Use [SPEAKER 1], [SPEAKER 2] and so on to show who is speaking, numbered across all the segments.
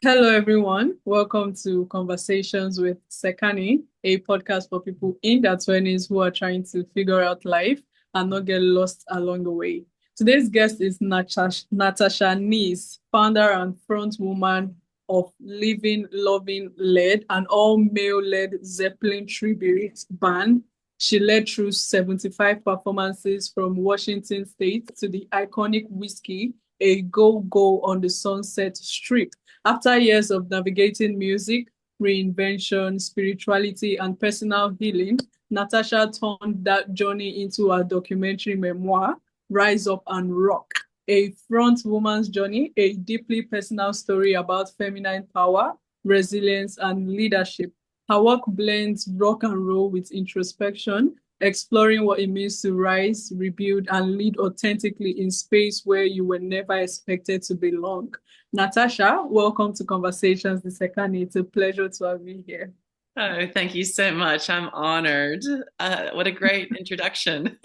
[SPEAKER 1] Hello, everyone. Welcome to Conversations with Sekani, a podcast for people in their 20s who are trying to figure out life and not get lost along the way. Today's guest is Natasha Neece, founder and frontwoman of Living Loving Led, an all-male Led Zeppelin tribute band. She led through 75 performances from Washington State to the iconic Whisky, a go-go on the Sunset Strip. After years of navigating music, reinvention, spirituality, and personal healing, Natasha turned that journey into a documentary memoir, Rise Up and Rock, a front woman's journey, a deeply personal story about feminine power, resilience, and leadership. Her work blends rock and roll with introspection, exploring what it means to rise, rebuild, and lead authentically in space where you were never expected to belong. Natasha, welcome to Conversations with Sekani. It's a pleasure to have you here.
[SPEAKER 2] Oh, thank you so much. I'm honored. What a great introduction.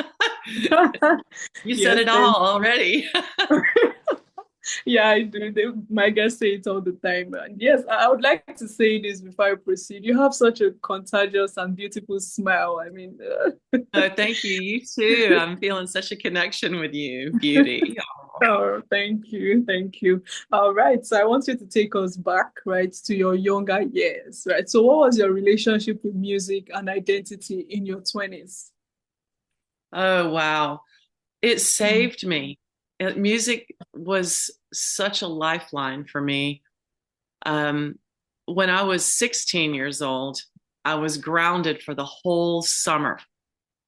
[SPEAKER 2] You said
[SPEAKER 1] Yes,
[SPEAKER 2] it
[SPEAKER 1] thank
[SPEAKER 2] all already.
[SPEAKER 1] Yeah, I do. My guests say it all the time. And yes, I would like to say this before I proceed. You have such a contagious and beautiful smile.
[SPEAKER 2] Oh, thank you. You too. I'm feeling such a connection with you, beauty.
[SPEAKER 1] Oh, thank you. Thank you. All right. So I want you to take us back, right, to your younger years, right? So what was your relationship with music and identity in your 20s?
[SPEAKER 2] Oh, wow. It saved me. Music was such a lifeline for me. Um, when I was 16 years old, I was grounded for the whole summer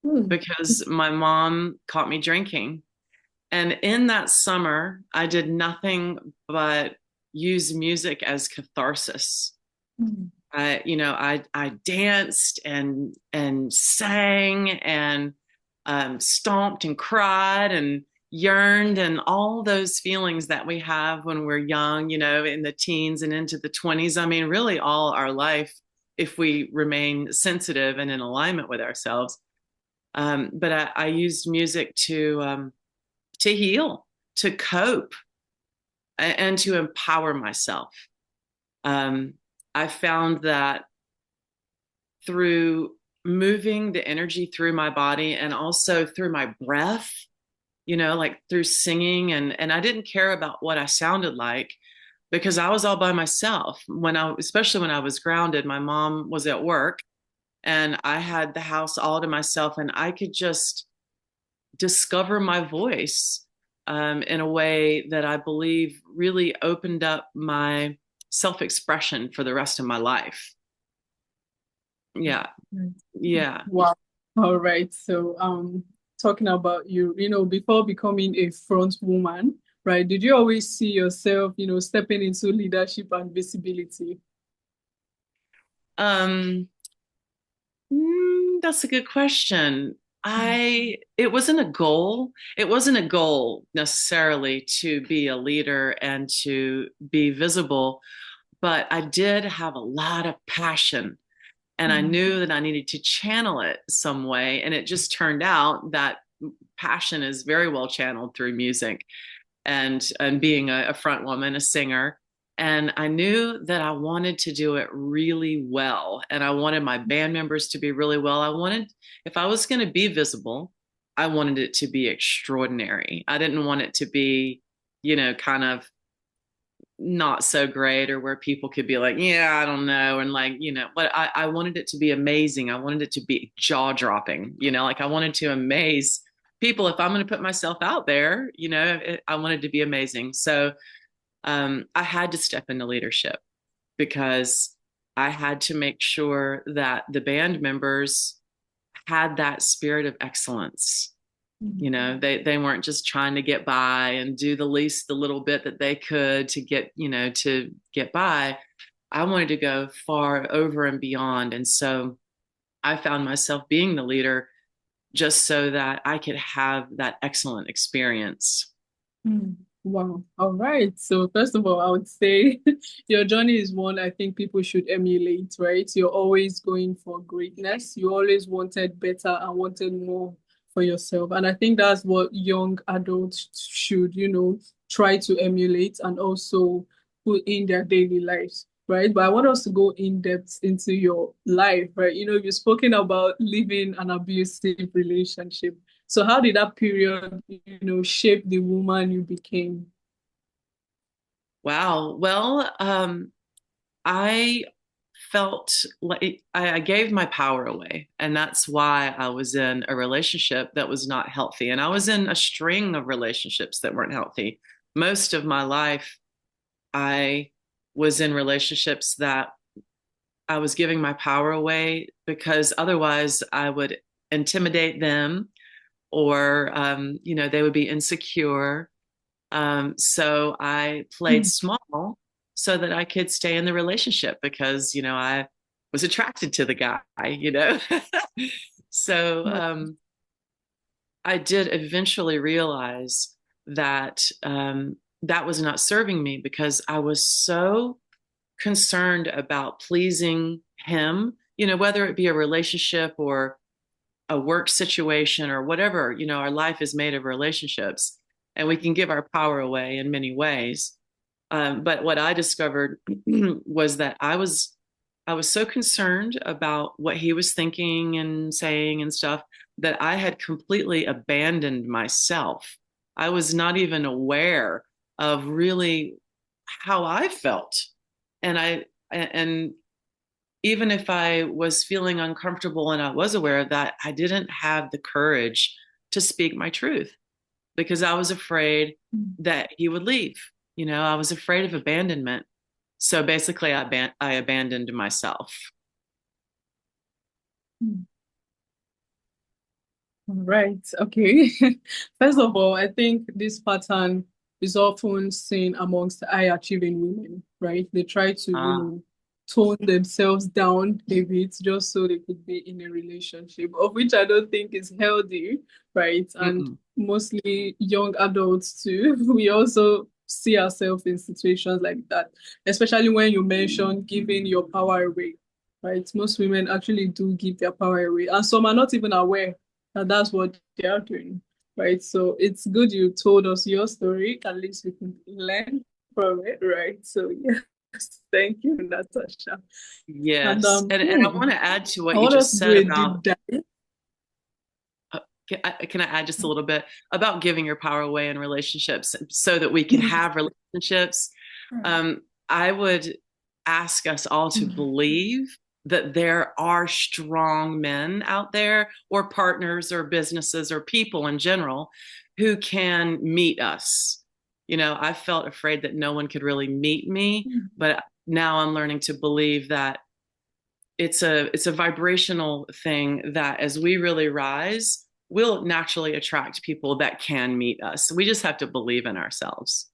[SPEAKER 1] Hmm.
[SPEAKER 2] because my mom caught me drinking. And in that summer, I did nothing but use music as catharsis.
[SPEAKER 1] Hmm.
[SPEAKER 2] I danced and sang and stomped and cried and yearned and all those feelings that we have when we're young, in the teens and into the 20s. I mean, really all our life, if we remain sensitive and in alignment with ourselves. But I used music to heal, to cope, and to empower myself. Um, I found that through moving the energy through my body and also through my breath, like through singing, and I didn't care about what I sounded like because I was all by myself. Especially when I was grounded, my mom was at work and I had the house all to myself, and I could just discover my voice in a way that I believe really opened up my self expression for the rest of my life. Yeah. Yeah.
[SPEAKER 1] Wow. All right. So, talking about you, before becoming a front woman, right? Did you always see yourself, stepping into leadership and visibility?
[SPEAKER 2] Um, that's a good question. It wasn't a goal. It wasn't a goal necessarily to be a leader and to be visible, but I did have a lot of passion and I
[SPEAKER 1] Mm.
[SPEAKER 2] knew that I needed to channel it some way. And it just turned out that passion is very well channeled through music and being a front woman, a singer. And I knew that I wanted to do it really well. And I wanted my band members to be really well. If I was going to be visible, I wanted it to be extraordinary. I didn't want it to be, kind of not so great or where people could be like, yeah, I don't know. And like, but I wanted it to be amazing. I wanted it to be jaw dropping, like I wanted to amaze people. If I'm going to put myself out there, I wanted to be amazing. So I had to step into leadership because I had to make sure that the band members had that spirit of excellence. They weren't just trying to get by and do the little bit that they could to get by. I wanted to go far over and beyond. And so I found myself being the leader just so that I could have that excellent experience.
[SPEAKER 1] Mm. Wow. All right. So first of all, I would say your journey is one I think people should emulate, right? You're always going for greatness. You always wanted better and wanted more for yourself. And I think that's what young adults should, try to emulate and also people in their daily lives, right? But I want us to go in depth into your life, right? You've spoken about living an abusive relationship. So how did that period, shape the woman you became?
[SPEAKER 2] Wow. Well, I felt like I gave my power away. And that's why I was in a relationship that was not healthy. And I was in a string of relationships that weren't healthy. Most of my life, I was in relationships that I was giving my power away because otherwise I would intimidate them or, they would be insecure. So I played
[SPEAKER 1] Mm.
[SPEAKER 2] small so that I could stay in the relationship because, I was attracted to the guy. So I did eventually realize that that was not serving me because I was so concerned about pleasing him, whether it be a relationship or a work situation or whatever, our life is made of relationships and we can give our power away in many ways. But what I discovered was that I was so concerned about what he was thinking and saying and stuff that I had completely abandoned myself. I was not even aware of really how I felt. And even if I was feeling uncomfortable and I was aware of that, I didn't have the courage to speak my truth because I was afraid that he would leave. I was afraid of abandonment. So basically, I abandoned myself.
[SPEAKER 1] Right. Okay. First of all, I think this pattern is often seen amongst high achieving women, right? They try to,
[SPEAKER 2] Ah,
[SPEAKER 1] tone themselves down a bit just so they could be in a relationship, of which I don't think is healthy, right? And
[SPEAKER 2] mm-mm.
[SPEAKER 1] mostly young adults too. We also see ourselves in situations like that, especially when you mention giving your power away, right? Most women actually do give their power away, and some are not even aware and that's what they are doing, right? So it's good you told us your story. At least we can learn from it, right? So yes, thank you, Natasha. And
[SPEAKER 2] Yes, and I want to add to
[SPEAKER 1] I
[SPEAKER 2] what you
[SPEAKER 1] want us
[SPEAKER 2] just
[SPEAKER 1] to do
[SPEAKER 2] said
[SPEAKER 1] a
[SPEAKER 2] about.
[SPEAKER 1] deep dive.
[SPEAKER 2] Can I add just a little bit about giving your power away in relationships so that we can have relationships? Um, I would ask us all to believe that there are strong men out there, or partners, or businesses, or people in general who can meet us. I felt afraid that no one could really meet me, but now I'm learning to believe that it's a vibrational thing that as we really rise, we'll naturally attract people that can meet us. We just have to believe in ourselves.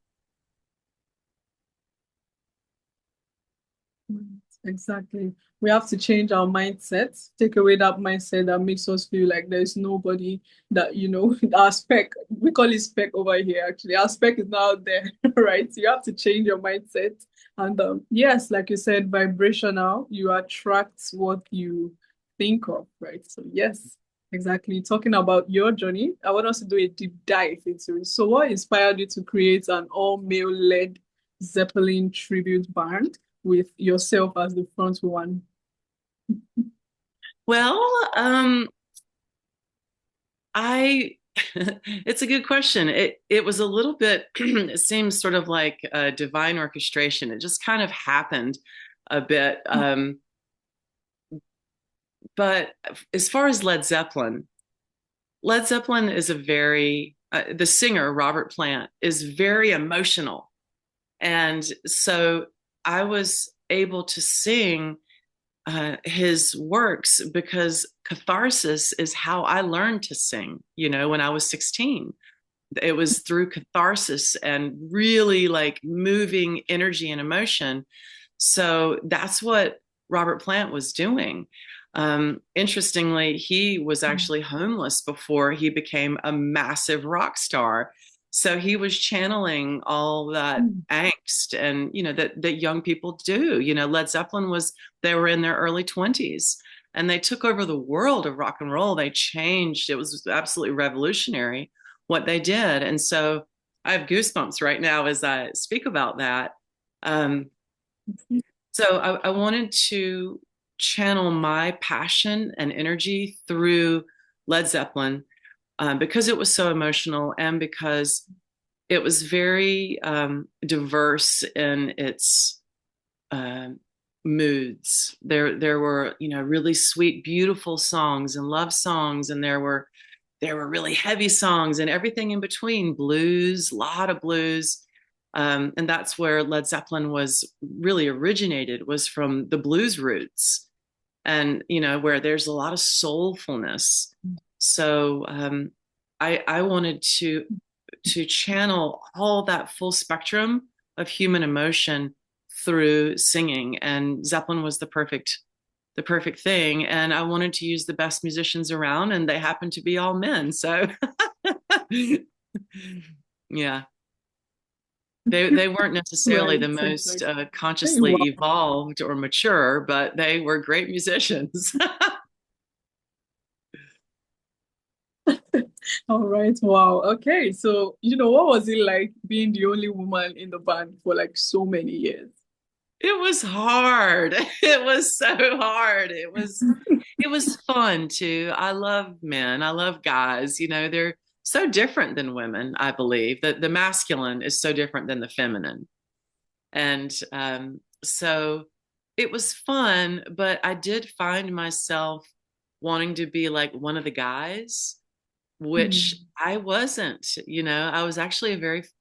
[SPEAKER 1] Exactly. We have to change our mindset, take away that mindset that makes us feel like there's nobody that, our spec, we call it spec over here, actually. Our spec is not there, right? So you have to change your mindset. And yes, like you said, vibrational, you attract what you think of, right? So, yes, exactly. Talking about your journey, I want us to do a deep dive into it. So, what inspired you to create an all-male led Zeppelin tribute band with yourself as the front one?
[SPEAKER 2] Well, I it's a good question. It was a little bit it seems sort of like a divine orchestration. It just kind of happened a bit. But as far as Led Zeppelin is a very the singer Robert Plant is very emotional. And so I was able to sing his works because catharsis is how I learned to sing, when I was 16. It was through catharsis and really like moving energy and emotion. So that's what Robert Plant was doing. Interestingly, he was actually homeless before he became a massive rock star. So he was channeling all that angst and that young people do. Led Zeppelin they were in their early 20s and they took over the world of rock and roll. They changed. It was absolutely revolutionary what they did. And so I have goosebumps right now as I speak about that. Um, so I wanted to channel my passion and energy through Led Zeppelin, because it was so emotional and because it was very diverse in its uh, moods. There were, really sweet, beautiful songs and love songs, and there were really heavy songs and everything in between, blues, a lot of blues. And that's where Led Zeppelin was really originated, was from the blues roots, and where there's a lot of soulfulness. So I wanted to channel all that full spectrum of human emotion through singing, and Zeppelin was the perfect thing. And I wanted to use the best musicians around, and they happened to be all men. So yeah, they weren't necessarily
[SPEAKER 1] Right.
[SPEAKER 2] the most
[SPEAKER 1] Exactly. Hey,
[SPEAKER 2] consciously
[SPEAKER 1] wow.
[SPEAKER 2] evolved or mature, but they were great musicians.
[SPEAKER 1] All right. Wow. Okay. So, what was it like being the only woman in the band for like so many years?
[SPEAKER 2] It was hard. It was so hard. It was fun too. I love men. I love guys. They're so different than women, I believe. That the masculine is so different than the feminine. And so it was fun, but I did find myself wanting to be like one of the guys, which
[SPEAKER 1] Mm,
[SPEAKER 2] I wasn't.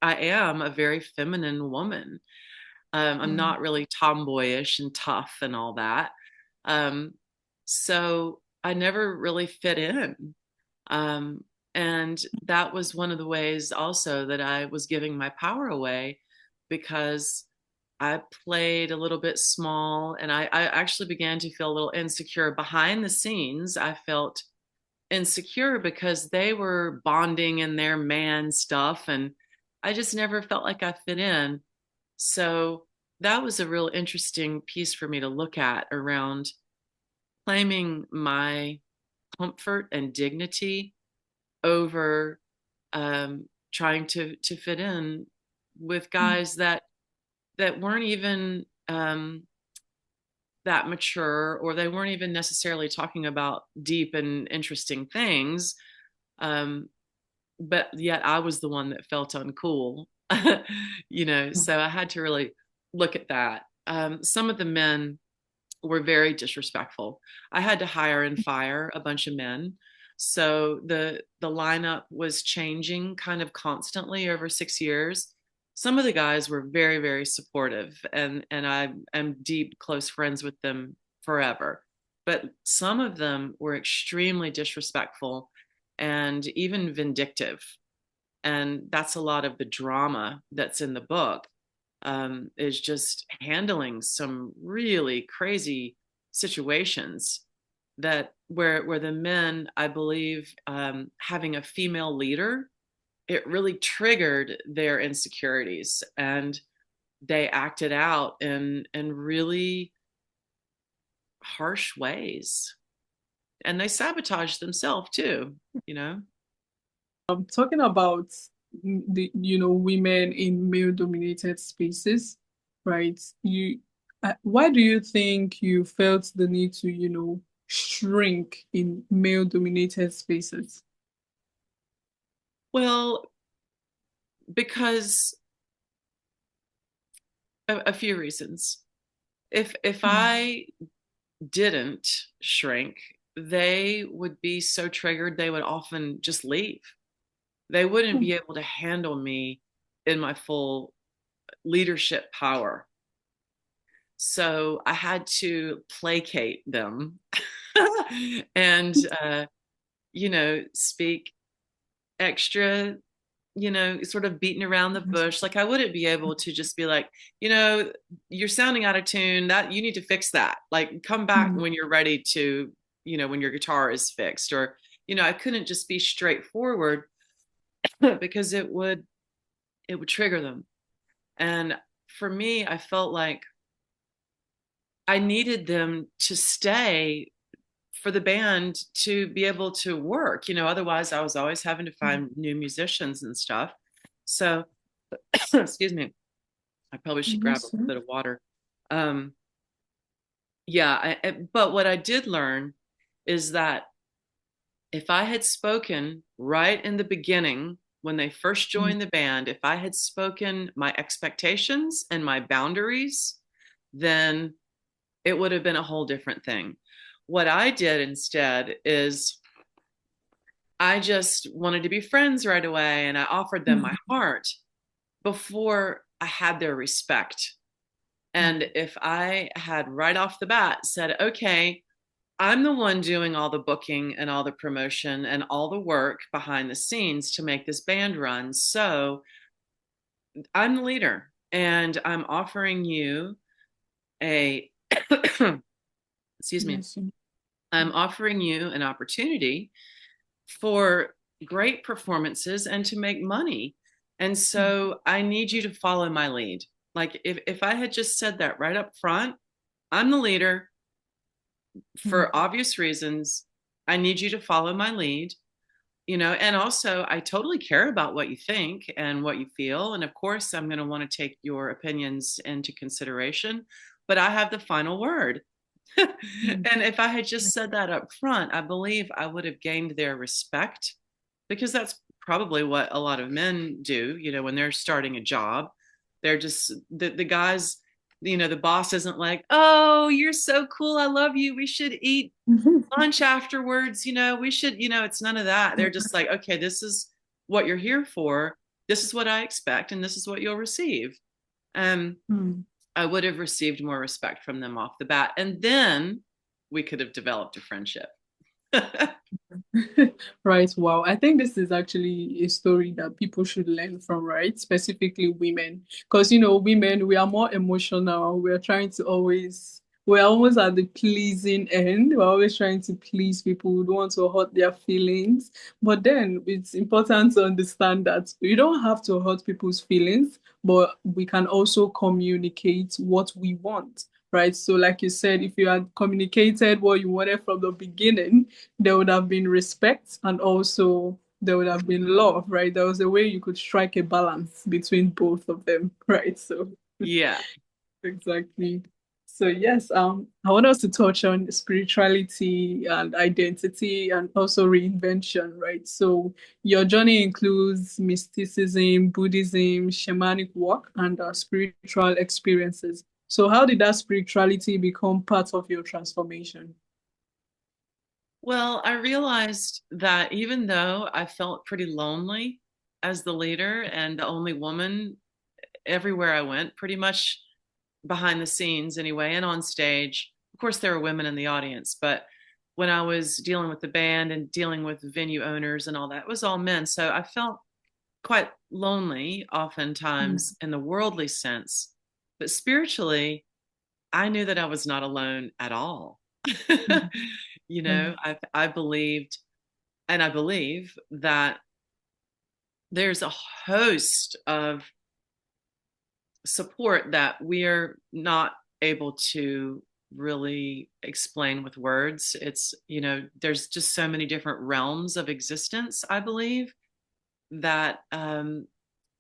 [SPEAKER 2] I am a very feminine woman. I'm
[SPEAKER 1] mm,
[SPEAKER 2] not really tomboyish and tough and all that. Um, so I never really fit in. Um, and that was one of the ways also that I was giving my power away, because I played a little bit small, and I actually began to feel a little insecure behind the scenes. I felt insecure because they were bonding in their man stuff, and I just never felt like I fit in. So that was a real interesting piece for me to look at, around claiming my comfort and dignity over trying to fit in with
[SPEAKER 1] mm,
[SPEAKER 2] guys that weren't even that mature, or they weren't even necessarily talking about deep and interesting things. Um, but yet I was the one that felt uncool.
[SPEAKER 1] mm,
[SPEAKER 2] So I had to really look at that. Some of the men were very disrespectful. I had to hire and fire a bunch of men. So the lineup was changing kind of constantly over 6 years. Some of the guys were very, very supportive, and I am deep close friends with them forever. But some of them were extremely disrespectful and even vindictive. And that's a lot of the drama that's in the book, is just handling some really crazy situations, that where the men, I believe, having a female leader, it really triggered their insecurities, and they acted out in really harsh ways, and they sabotaged themselves too.
[SPEAKER 1] Talking about the, women in male-dominated spaces, right? Why do you think you felt the need to, shrink in male-dominated spaces?
[SPEAKER 2] Well, because a few reasons. If
[SPEAKER 1] Mm,
[SPEAKER 2] I didn't shrink, they would be so triggered, they would often just leave. They wouldn't
[SPEAKER 1] mm,
[SPEAKER 2] be able to handle me in my full leadership power. So I had to placate them and, speak extra, sort of beating around the bush. Like, I wouldn't be able to just be like, you're sounding out of tune. That you need to fix that. Like, come back
[SPEAKER 1] mm,
[SPEAKER 2] when you're ready to, when your guitar is fixed. Or, I couldn't just be straightforward because it would trigger them. And for me, I felt like I needed them to stay for the band to be able to work. Otherwise I was always having to
[SPEAKER 1] mm,
[SPEAKER 2] find new musicians and stuff. So excuse me. I probably should grab a
[SPEAKER 1] Yes,
[SPEAKER 2] little bit of water. Um, yeah, but what I did learn is that if I had spoken right in the beginning, when they first
[SPEAKER 1] mm,
[SPEAKER 2] joined the band, if I had spoken my expectations and my boundaries, then it would have been a whole different thing. What I did instead is I just wanted to be friends right away, and I offered them my
[SPEAKER 1] mm,
[SPEAKER 2] heart before I had their respect. And if I had right off the bat said, okay, I'm the one doing all the booking and all the promotion and all the work behind the scenes to make this band run. So I'm the leader and I'm offering you a, excuse me,
[SPEAKER 1] yes,
[SPEAKER 2] I'm offering you an opportunity for great performances and to make money. And
[SPEAKER 1] mm,
[SPEAKER 2] so I need you to follow my lead. Like if I had just said that right up front, I'm the leader
[SPEAKER 1] mm,
[SPEAKER 2] for obvious reasons. I need you to follow my lead, you know, and also I totally care about what you think and what you feel. And of course, I'm going to want to take your opinions into consideration, but I have the final word.
[SPEAKER 1] mm,
[SPEAKER 2] And if I had just said that up front, I believe I would have gained their respect because that's probably what a lot of men do, you know, when they're starting a job. They're just the guys, you know, the boss isn't like, oh, you're so cool. I love you. We should eat
[SPEAKER 1] mhm,
[SPEAKER 2] lunch afterwards. You know, we should, you know, it's none of that. They're
[SPEAKER 1] mm,
[SPEAKER 2] just like, okay, this is what you're here for. This is what I expect, and this is what you'll receive. Um,
[SPEAKER 1] mm.
[SPEAKER 2] I would have received more respect from them off the bat. And then we could have developed a friendship.
[SPEAKER 1] Right. Wow. I think this is actually a story that people should learn from, right? Specifically women. Because, women, we are more emotional. We are trying to we're almost at the pleasing end. We're always trying to please people. We don't want to hurt their feelings. But then it's important to understand that we don't have to hurt people's feelings, but we can also communicate what we want. Right. So, like you said, if you had communicated what you wanted from the beginning, there would have been respect and also there would have been love, right? There was a way you could strike a balance between both of them, right? So
[SPEAKER 2] Yeah.
[SPEAKER 1] exactly. So yes, I want us to touch on spirituality and identity and also reinvention, right? So your journey includes mysticism, Buddhism, shamanic work, and spiritual experiences. So how did that spirituality become part of your transformation?
[SPEAKER 2] Well, I realized that even though I felt pretty lonely as the leader and the only woman everywhere I went, pretty much behind the scenes anyway, and on stage, of course, there were women in the audience, but when I was dealing with the band and dealing with venue owners and all that, it was all men. So I felt quite lonely
[SPEAKER 1] Mm,
[SPEAKER 2] oftentimes in the worldly sense. But spiritually, I knew that I was not alone at all.
[SPEAKER 1] mm,
[SPEAKER 2] You
[SPEAKER 1] mm,
[SPEAKER 2] know, I believed and I believe that there's a host of support that we're not able to really explain with words. It's, you know, there's just so many different realms of existence, I believe, that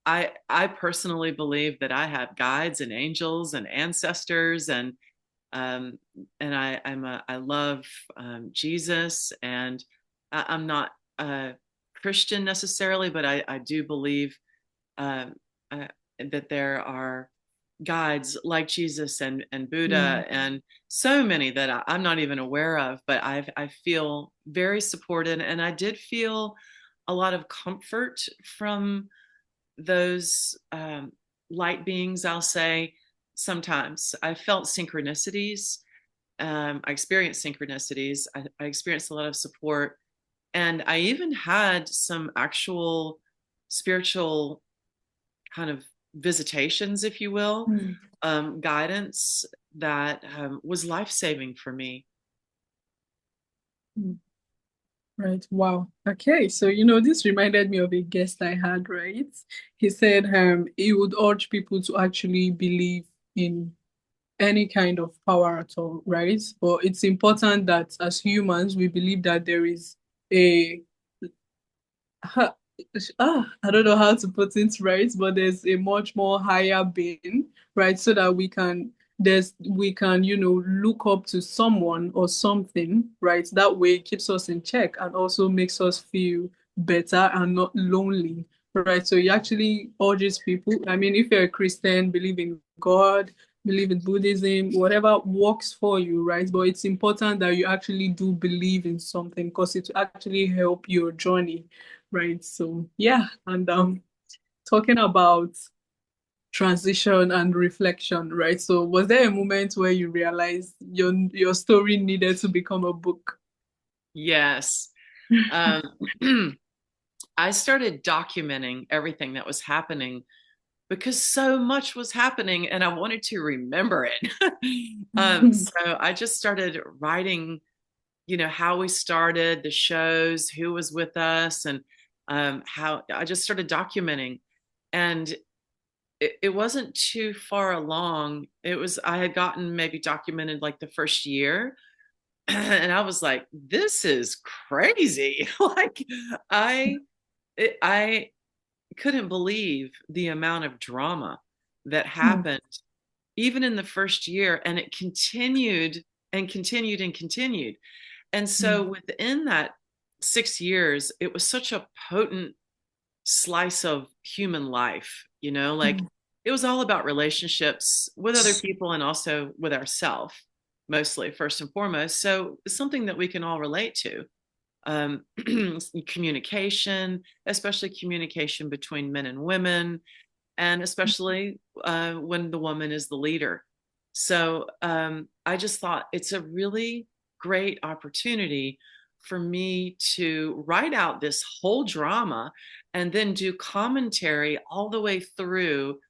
[SPEAKER 2] I personally believe that I have guides and angels and ancestors um, and I love Jesus, and I'm not a Christian necessarily, but I do believe um, uh, that there are guides like Jesus and
[SPEAKER 1] mm,
[SPEAKER 2] Buddha and so many that I'm not even aware of, but I feel very supported, and I did feel a lot of comfort from those light beings, I'll say. Sometimes I felt synchronicities. I experienced synchronicities. I experienced a lot of support. And I even had some actual spiritual kind of visitations, if you will,
[SPEAKER 1] mm,
[SPEAKER 2] guidance that was life saving for me.
[SPEAKER 1] mm. Right. Wow. Okay. So, this reminded me of a guest I had, right? He said he would urge people to actually believe in any kind of power at all, right? But it's important that as humans, we believe that there is a I don't know how to put it right, but there's a much more higher being, right? So that we can, look up to someone or something, right? That way it keeps us in check and also makes us feel better and not lonely, right? So he actually urges people. I mean, if you're a Christian, believe in God, believe in Buddhism, whatever works for you, right? But it's important that you actually do believe in something because it will actually help your journey, right? So yeah, and talking about transition and reflection, right? So was there a moment where you realized your story needed to become a book?
[SPEAKER 2] Yes. Um, I started documenting everything that was happening because so much was happening and I wanted to remember it. So I just started writing, how we started the shows, who was with us, and how I just started documenting. And it wasn't too far along. I had gotten maybe documented like the first year. And I was like, this is crazy. Like I, I couldn't believe the amount of drama that happened even in the first year, and it continued and continued and continued. And so within that 6 years, it was such a potent slice of human life, like it was all about relationships with other people and also with ourselves, mostly, first and foremost. So it's something that we can all relate to. um, Communication, especially communication between men and women, and especially when the woman is the leader. So I just thought it's a really great opportunity for me to write out this whole drama and then do commentary all the way through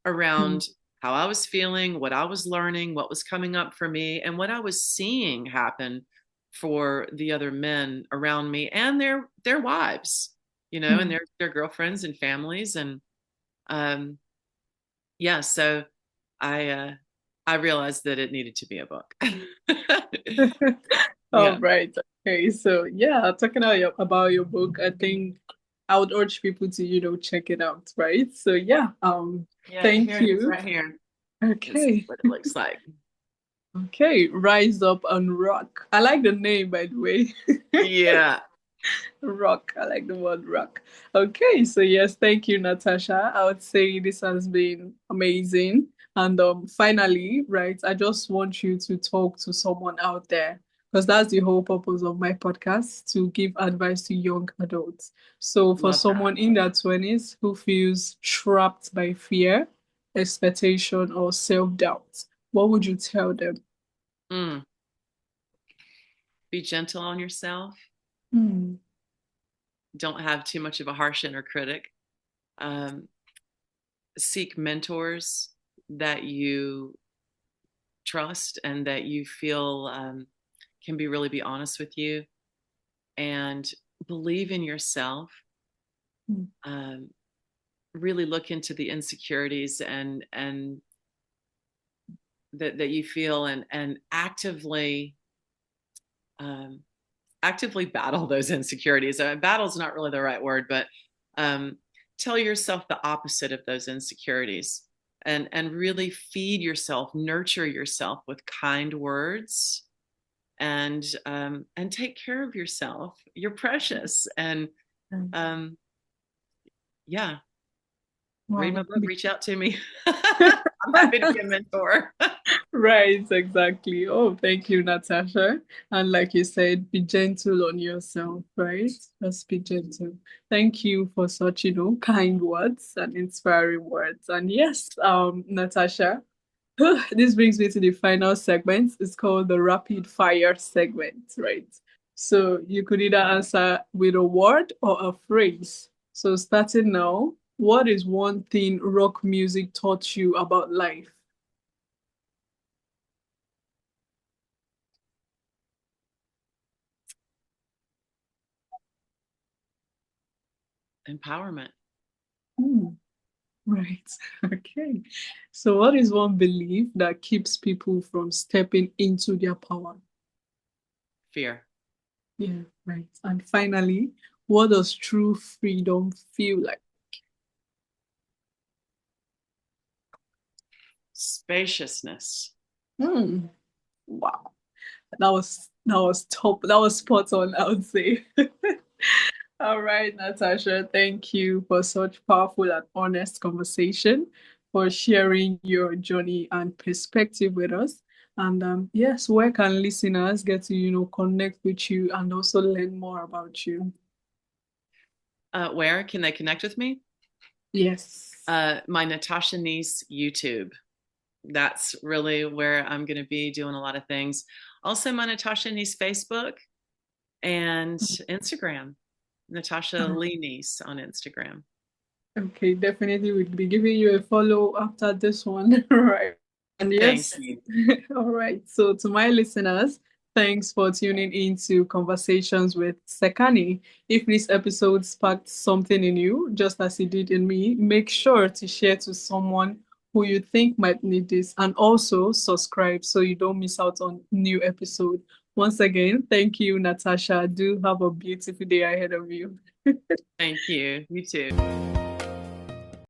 [SPEAKER 2] around how I was feeling, what I was learning, what was coming up for me, and what I was seeing happen for the other men around me and their wives, and their girlfriends and families. And um, yeah, so I uh, I realized that it needed to be a book.
[SPEAKER 1] All
[SPEAKER 2] Yeah.
[SPEAKER 1] right. Okay. So yeah, talking about your book, I think I would urge people to, check it out, right? So yeah,
[SPEAKER 2] Yeah,
[SPEAKER 1] thank
[SPEAKER 2] here it is
[SPEAKER 1] you.
[SPEAKER 2] right here. This is
[SPEAKER 1] Okay.
[SPEAKER 2] what it looks like.
[SPEAKER 1] Okay. Rise up and rock. I like the name, by the way.
[SPEAKER 2] Yeah.
[SPEAKER 1] Rock. I like the word rock. Okay, so yes, thank you, Natasha. I would say this has been amazing. And finally, right, I just want you to talk to someone out there because that's the whole purpose of my podcast, to give advice to young adults. So for
[SPEAKER 2] Love that.
[SPEAKER 1] someone in their 20s who feels trapped by fear, expectation, or self-doubt, what would you tell them?
[SPEAKER 2] Mm. Be gentle on yourself.
[SPEAKER 1] Hmm.
[SPEAKER 2] Don't have too much of a harsh inner critic. Um, Seek mentors that you trust and that you feel can be honest with you, and believe in yourself.
[SPEAKER 1] Hmm.
[SPEAKER 2] Um, really look into the insecurities and that you feel, and um, actively battle those insecurities. Battle is not really the right word, but um, tell yourself the opposite of those insecurities, and really feed yourself, nurture yourself with kind words, and take care of yourself. You're precious, and um, yeah, read my
[SPEAKER 1] Wow.
[SPEAKER 2] book, reach out to me. I'm happy to be a mentor.
[SPEAKER 1] Right, exactly. Oh, thank you, Natasha. And like you said, be gentle on yourself, right? Just be gentle. Thank you for such, kind words and inspiring words. And yes, Natasha, this brings me to the final segment. It's called the rapid fire segment, right? So you could either answer with a word or a phrase. So starting now, what is one thing rock music taught you about life?
[SPEAKER 2] Empowerment.
[SPEAKER 1] Hmm. Right. Okay. So what is one belief that keeps people from stepping into their power?
[SPEAKER 2] Fear.
[SPEAKER 1] Yeah, right. And finally, what does true freedom feel like?
[SPEAKER 2] Spaciousness.
[SPEAKER 1] Hmm. Wow. That was top. That was spot on, I would say. All right, Natasha, thank you for such powerful and honest conversation, for sharing your journey and perspective with us. And yes, where can listeners get to, connect with you and also learn more about you?
[SPEAKER 2] Where can they connect with me?
[SPEAKER 1] Yes.
[SPEAKER 2] My Natasha Neece YouTube. That's really where I'm going to be doing a lot of things. Also, my Natasha Neece Facebook and Instagram. Natasha Lee Neece on Instagram.
[SPEAKER 1] Okay, definitely we'll be giving you a follow after this one. Right. And
[SPEAKER 2] Thank
[SPEAKER 1] yes,
[SPEAKER 2] you.
[SPEAKER 1] all right. So to my listeners, thanks for tuning into Conversations with Sekani. If this episode sparked something in you, just as it did in me, make sure to share to someone who you think might need this, and also subscribe so you don't miss out on new episode. Once again, thank you, Natasha. Do have a beautiful day ahead of you.
[SPEAKER 2] Thank you. You too.